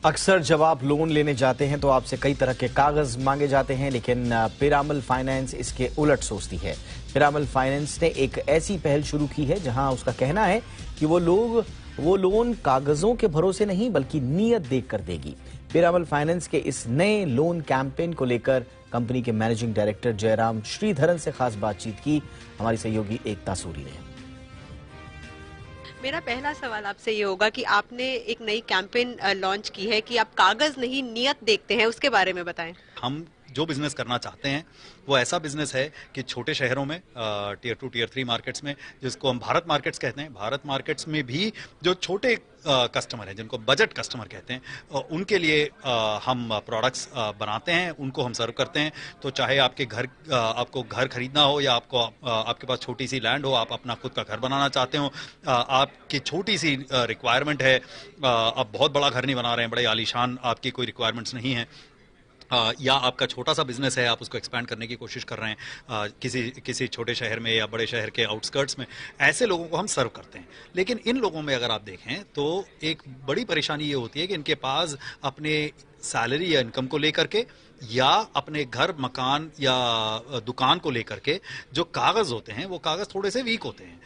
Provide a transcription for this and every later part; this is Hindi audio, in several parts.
अक्सर जब आप लोन लेने जाते हैं तो आपसे कई तरह के कागज मांगे जाते हैं, लेकिन पिरामल फाइनेंस इसके उलट सोचती है। पिरामल फाइनेंस ने एक ऐसी पहल शुरू की है जहां उसका कहना है कि वो लोन कागजों के भरोसे नहीं बल्कि नीयत देखकर देगी। पिरामल फाइनेंस के इस नए लोन कैंपेन को लेकर कंपनी के मैनेजिंग डायरेक्टर जयराम श्रीधरन से खास बातचीत की हमारी सहयोगी एकता सूरी ने। मेरा पहला सवाल आपसे ये होगा कि आपने एक नई कैंपेन लॉन्च की है कि आप कागज नहीं नियत देखते हैं, उसके बारे में बताएं। हम जो बिजनेस करना चाहते हैं वो ऐसा बिजनेस है कि छोटे शहरों में टियर 2 टियर 3 मार्केट्स में, जिसको हम भारत मार्केट्स कहते हैं, भारत मार्केट्स में भी जो छोटे कस्टमर हैं जिनको बजट कस्टमर कहते हैं उनके लिए हम प्रोडक्ट्स बनाते हैं, उनको हम सर्व करते हैं। तो चाहे आपको घर खरीदना हो या आपके पास छोटी सी लैंड हो, आप अपना खुद का घर बनाना चाहते हो, आपकी छोटी सी रिक्वायरमेंट है, आप बहुत बड़ा घर नहीं बना रहे हैं, बड़े आलीशान आपकी कोई रिक्वायरमेंट्स नहीं है, या आपका छोटा सा बिजनेस है, आप उसको एक्सपैंड करने की कोशिश कर रहे हैं किसी छोटे शहर में या बड़े शहर के आउटस्कर्ट्स में, ऐसे लोगों को हम सर्व करते हैं। लेकिन इन लोगों में अगर आप देखें तो एक बड़ी परेशानी ये होती है कि इनके पास अपने सैलरी या इनकम को लेकर के या अपने घर मकान या दुकान को लेकर के जो कागज होते हैं वो कागज थोड़े से वीक होते हैं,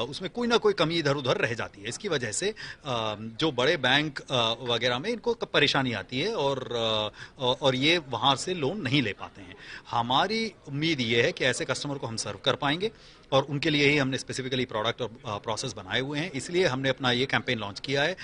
उसमें कोई ना कोई कमी इधर उधर रह जाती है। इसकी वजह से जो बड़े बैंक वगैरह में इनको परेशानी आती है और ये वहां से लोन नहीं ले पाते हैं। हमारी उम्मीद ये है कि ऐसे कस्टमर को हम सर्व कर पाएंगे और उनके लिए ही हमने स्पेसिफिकली प्रोडक्ट और प्रोसेस बनाए हुए हैं। इसलिए हमने अपना ये कैंपेन लॉन्च किया है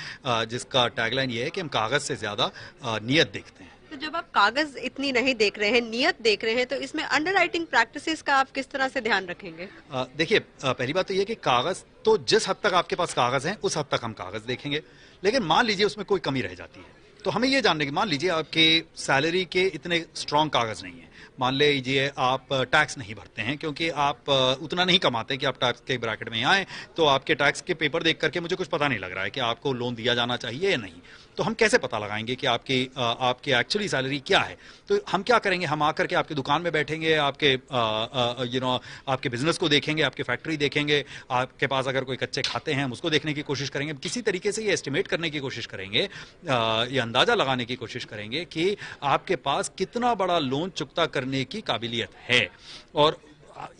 जिसका टैगलाइन ये है कि हम कागज से ज्यादा नियत देखते हैं। तो जब आप कागज इतनी नहीं देख रहे हैं, नियत देख रहे हैं, तो इसमें अंडरराइटिंग प्रैक्टिसेस का आप किस तरह से ध्यान रखेंगे? देखिए, पहली बात तो ये कि कागज तो जिस हद तक आपके पास कागज हैं उस हद तक हम कागज देखेंगे, लेकिन मान लीजिए उसमें कोई कमी रह जाती है तो हमें ये जानने की, मान लीजिए आपके सैलरी के इतने स्ट्रांग कागज नहीं है, मान लीजिए आप टैक्स नहीं भरते हैं क्योंकि आप उतना नहीं कमाते कि आप टैक्स के ब्रैकेट में आए, तो आपके टैक्स के पेपर देख करके मुझे कुछ पता नहीं लग रहा है कि आपको लोन दिया जाना चाहिए या नहीं। तो हम कैसे पता लगाएंगे कि आपकी एक्चुअली सैलरी क्या है? तो हम क्या करेंगे, हम आकर के आपकी दुकान में बैठेंगे, आपके बिजनेस को देखेंगे, आपकी फैक्ट्री देखेंगे, आपके पास अगर कोई कच्चे खाते हैं हम उसको देखने की कोशिश करेंगे, किसी तरीके से ये एस्टिमेट करने की कोशिश करेंगे, ये अंदाजा लगाने की कोशिश करेंगे कि आपके पास कितना बड़ा लोन चुकता करने की काबिलियत है। और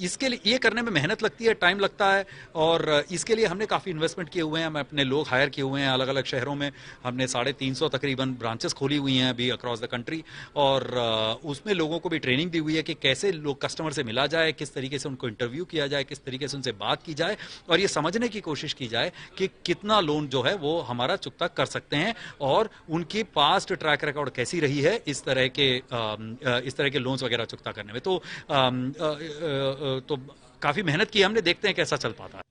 इसके लिए ये करने में मेहनत लगती है, टाइम लगता है, और इसके लिए हमने काफ़ी इन्वेस्टमेंट किए हुए हैं, हम अपने लोग हायर किए हुए हैं अलग अलग शहरों में। हमने 350 तकरीबन ब्रांचेस खोली हुई हैं अभी अक्रॉस द कंट्री, और उसमें लोगों को भी ट्रेनिंग दी हुई है कि कैसे लोग कस्टमर से मिला जाए, किस तरीके से उनको इंटरव्यू किया जाए, किस तरीके से उनसे बात की जाए और ये समझने की कोशिश की जाए कि कितना लोन जो है वो हमारा चुकता कर सकते हैं और उनकी पास्ट ट्रैक रिकॉर्ड कैसी रही है इस तरह के लोन्स वगैरह चुकता करने में। तो काफी मेहनत की हमने, देखते हैं कैसा चल पाता है।